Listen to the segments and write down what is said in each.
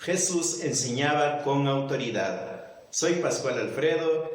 Jesús enseñaba con autoridad. Soy Pascual Alfredo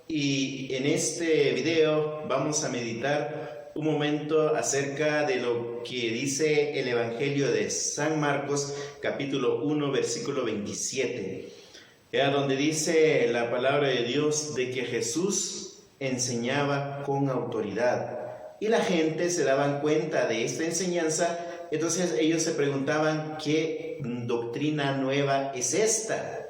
y en este video vamos a meditar un momento acerca de lo que dice el Evangelio de San Marcos, capítulo 1, versículo 27, donde dice la palabra de Dios de que Jesús enseñaba con autoridad y la gente se daban cuenta de esta enseñanza. Entonces ellos se preguntaban qué doctrina nueva es esta,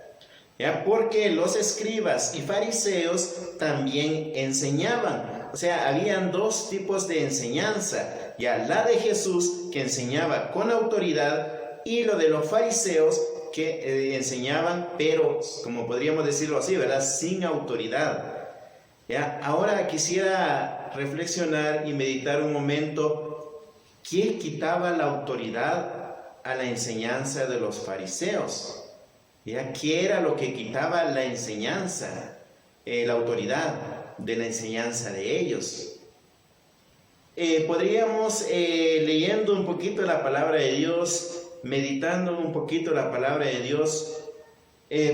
porque los escribas y fariseos también enseñaban. O sea, habían dos tipos de enseñanza, la de Jesús que enseñaba con autoridad y lo de los fariseos que enseñaban, pero como podríamos decirlo así, ¿verdad?, sin autoridad. Ahora quisiera reflexionar y meditar un momento. ¿Qué quitaba la autoridad a la enseñanza de los fariseos? ¿Qué era lo que quitaba la enseñanza, la autoridad de la enseñanza de ellos? Podríamos, leyendo un poquito la palabra de Dios, meditando un poquito la palabra de Dios,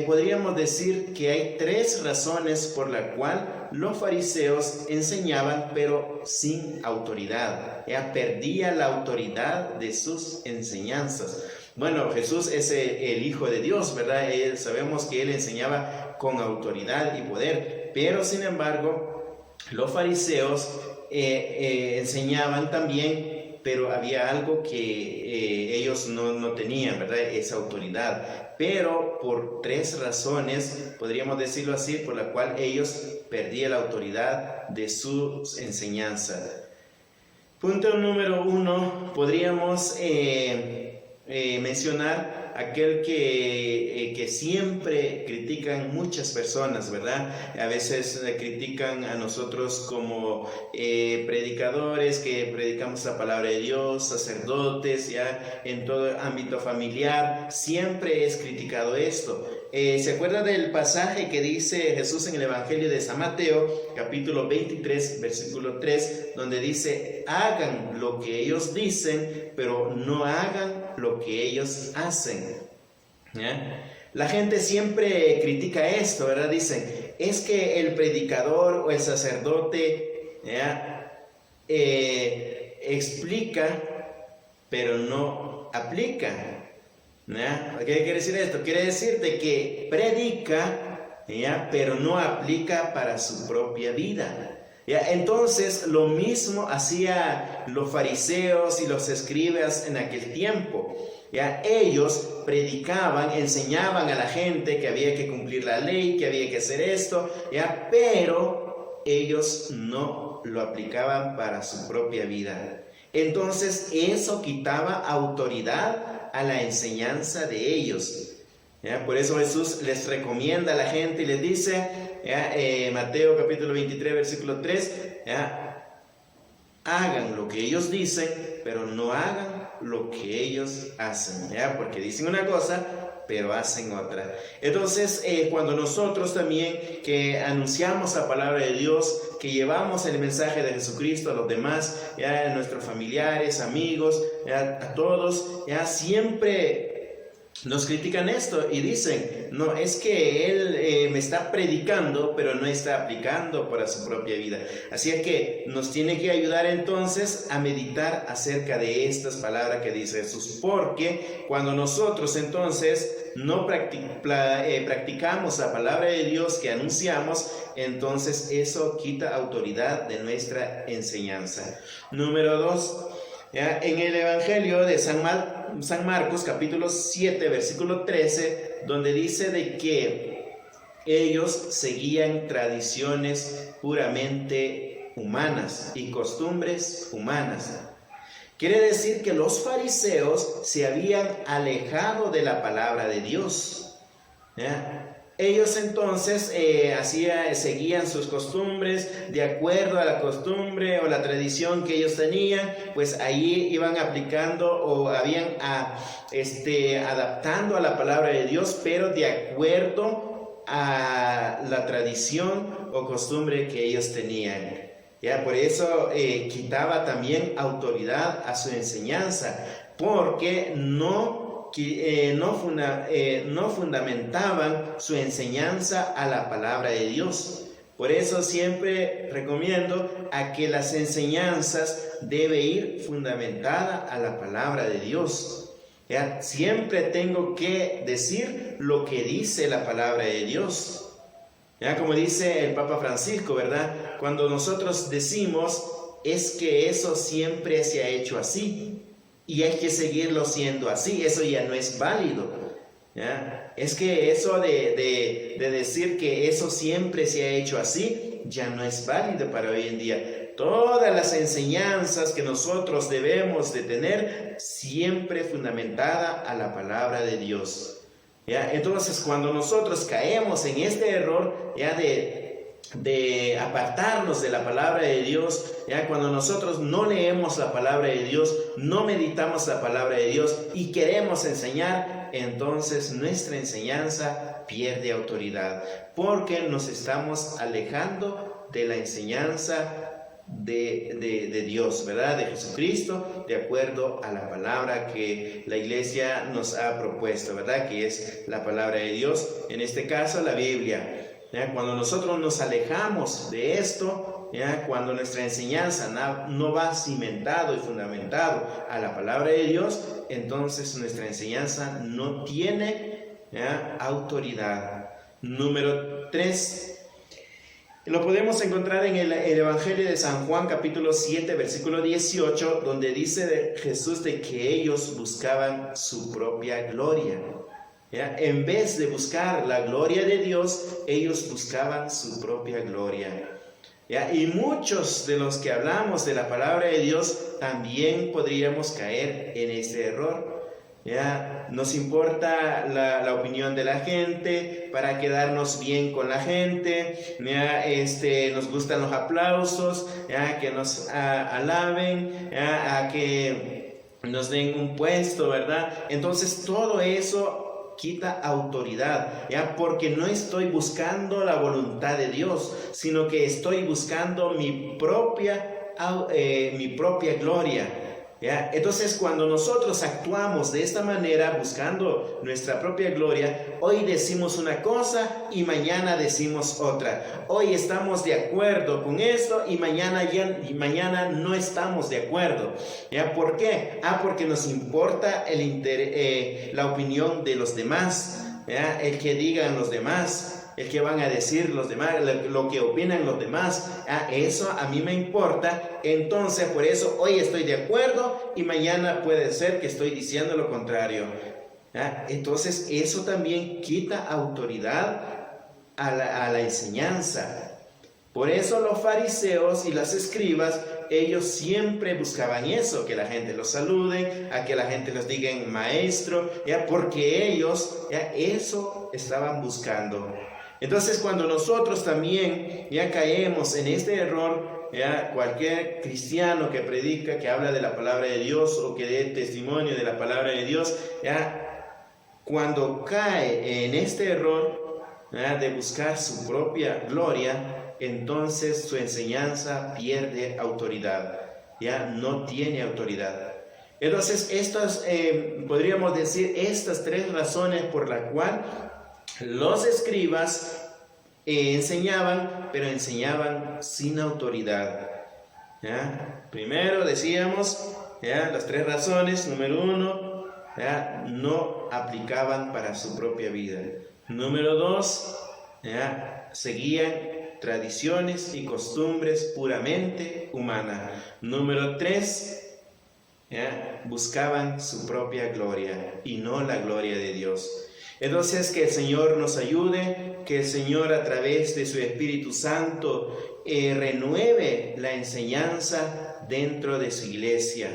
podríamos decir que hay tres razones por la cual los fariseos enseñaban pero sin autoridad. Perdía la autoridad de sus enseñanzas. Bueno, Jesús es el Hijo de Dios, ¿verdad? Sabemos que Él enseñaba con autoridad y poder, pero sin embargo los fariseos enseñaban también, pero había algo que ellos no tenían, ¿verdad? Esa autoridad. Pero por tres razones, podríamos decirlo así, por la cual ellos perdían la autoridad de sus enseñanzas. Punto número 1, podríamos mencionar aquel que siempre critican muchas personas, ¿verdad? A veces critican a nosotros como predicadores que predicamos la palabra de Dios, sacerdotes, en todo ámbito familiar, siempre es criticado esto. ¿Se acuerda del pasaje que dice Jesús en el Evangelio de San Mateo, capítulo 23, versículo 3, donde dice: hagan lo que ellos dicen, pero no hagan lo que ellos hacen? La gente siempre critica esto, ¿verdad? Dicen, es que el predicador o el sacerdote explica, pero no aplica. ¿Qué quiere decir esto? Quiere decir de que predica, pero no aplica para su propia vida. Entonces lo mismo hacía los fariseos y los escribas en aquel tiempo. Ellos predicaban, enseñaban a la gente que había que cumplir la ley, que había que hacer esto, pero ellos no lo aplicaban para su propia vida. Entonces eso quitaba autoridad a la enseñanza de ellos. Por eso Jesús les recomienda a la gente y les dice, Mateo capítulo 23, versículo 3, hagan lo que ellos dicen, pero no hagan lo que ellos hacen, porque dicen una cosa, pero hacen otra. Entonces, cuando nosotros también que anunciamos la palabra de Dios, que llevamos el mensaje de Jesucristo a los demás, a nuestros familiares, amigos, a todos, siempre nos critican esto y dicen, no, es que él me está predicando, pero no está aplicando para su propia vida. Así es que nos tiene que ayudar entonces a meditar acerca de estas palabras que dice Jesús, porque cuando nosotros entonces no practicamos la palabra de Dios que anunciamos, entonces eso quita autoridad de nuestra enseñanza. Número 2. En el Evangelio de San Marcos, capítulo 7, versículo 13, donde dice de que ellos seguían tradiciones puramente humanas y costumbres humanas. Quiere decir que los fariseos se habían alejado de la palabra de Dios. Ellos entonces seguían sus costumbres de acuerdo a la costumbre o la tradición que ellos tenían, pues ahí iban aplicando o habían adaptando a la palabra de Dios, pero de acuerdo a la tradición o costumbre que ellos tenían. Por eso quitaba también autoridad a su enseñanza, porque no no fundamentaban su enseñanza a la palabra de Dios. Por eso siempre recomiendo a que las enseñanzas debe ir fundamentada a la palabra de Dios. ¿Ya? Siempre tengo que decir lo que dice la palabra de Dios. ¿Ya? Como dice el Papa Francisco, ¿verdad? Cuando nosotros decimos es que eso siempre se ha hecho así y hay que seguirlo siendo así, eso ya no es válido. ¿Ya? Es que eso de decir que eso siempre se ha hecho así, ya no es válido para hoy en día. Todas las enseñanzas que nosotros debemos de tener, siempre fundamentada a la palabra de Dios. ¿Ya? Entonces, cuando nosotros caemos en este error, ya de apartarnos de la palabra de Dios, ya cuando nosotros no leemos la palabra de Dios, no meditamos la palabra de Dios y queremos enseñar, entonces nuestra enseñanza pierde autoridad, porque nos estamos alejando de la enseñanza de Dios, ¿verdad? De Jesucristo, de acuerdo a la palabra que la iglesia nos ha propuesto, ¿verdad? Que es la palabra de Dios, en este caso la Biblia. ¿Ya? Cuando nosotros nos alejamos de esto, ¿ya? Cuando nuestra enseñanza no va cimentado y fundamentado a la palabra de Dios, entonces nuestra enseñanza no tiene, ¿ya? Autoridad. Número 3. Lo podemos encontrar en el Evangelio de San Juan, capítulo 7, versículo 18, donde dice de Jesús de que ellos buscaban su propia gloria. ¿Ya? En vez de buscar la gloria de Dios, ellos buscaban su propia gloria. ¿Ya? Y muchos de los que hablamos de la palabra de Dios también podríamos caer en este error. ¿Ya? Nos importa la opinión de la gente para quedarnos bien con la gente. ¿Ya? Nos gustan los aplausos, ¿ya? Que nos alaben, ¿ya? A que nos den un puesto, ¿verdad? Entonces todo eso quita autoridad, ¿ya? Porque no estoy buscando la voluntad de Dios, sino que estoy buscando mi propia gloria, ¿ya? Entonces, cuando nosotros actuamos de esta manera, buscando nuestra propia gloria, hoy decimos una cosa y mañana decimos otra. Hoy estamos de acuerdo con esto y mañana no estamos de acuerdo. ¿Ya? ¿Por qué? Porque nos importa la opinión de los demás, ¿ya? El que digan los demás, el que van a decir los demás, lo que opinan los demás. Eso a mí me importa. Entonces, por eso hoy estoy de acuerdo y mañana puede ser que estoy diciendo lo contrario. Entonces, eso también quita autoridad a la enseñanza. Por eso los fariseos y las escribas, ellos siempre buscaban eso, que la gente los salude, a que la gente les diga maestro, ¿ya? Porque ellos eso estaban buscando. Entonces, cuando nosotros también ya caemos en este error, ya cualquier cristiano que predica, que habla de la palabra de Dios o que dé testimonio de la palabra de Dios, ya cuando cae en este error, ya, de buscar su propia gloria, entonces su enseñanza pierde autoridad, ya no tiene autoridad. Entonces, podríamos decir estas 3 razones por las cuales los escribas enseñaban, pero enseñaban sin autoridad. ¿Ya? Primero decíamos, ¿ya? Las 3 razones. Número 1, ¿ya? No aplicaban para su propia vida. Número 2, ¿ya? Seguían tradiciones y costumbres puramente humanas. Número 3, ¿ya? Buscaban su propia gloria y no la gloria de Dios. Entonces, que el Señor nos ayude, que el Señor a través de su Espíritu Santo renueve la enseñanza dentro de su iglesia.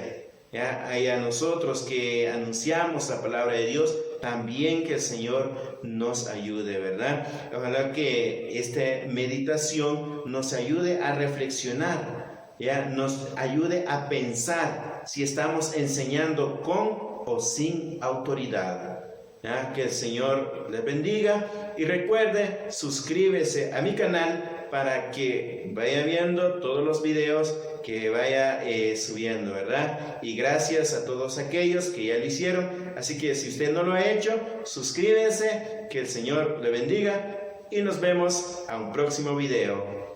¿Ya? Y a nosotros que anunciamos la palabra de Dios, también que el Señor nos ayude, ¿verdad? Ojalá que esta meditación nos ayude a reflexionar, ¿ya? Nos ayude a pensar si estamos enseñando con o sin autoridad. ¿ya? Que el Señor les bendiga y recuerde, suscríbese a mi canal para que vaya viendo todos los videos que vaya subiendo, ¿verdad? Y gracias a todos aquellos que ya lo hicieron. Así que si usted no lo ha hecho, suscríbese, que el Señor le bendiga y nos vemos a un próximo video.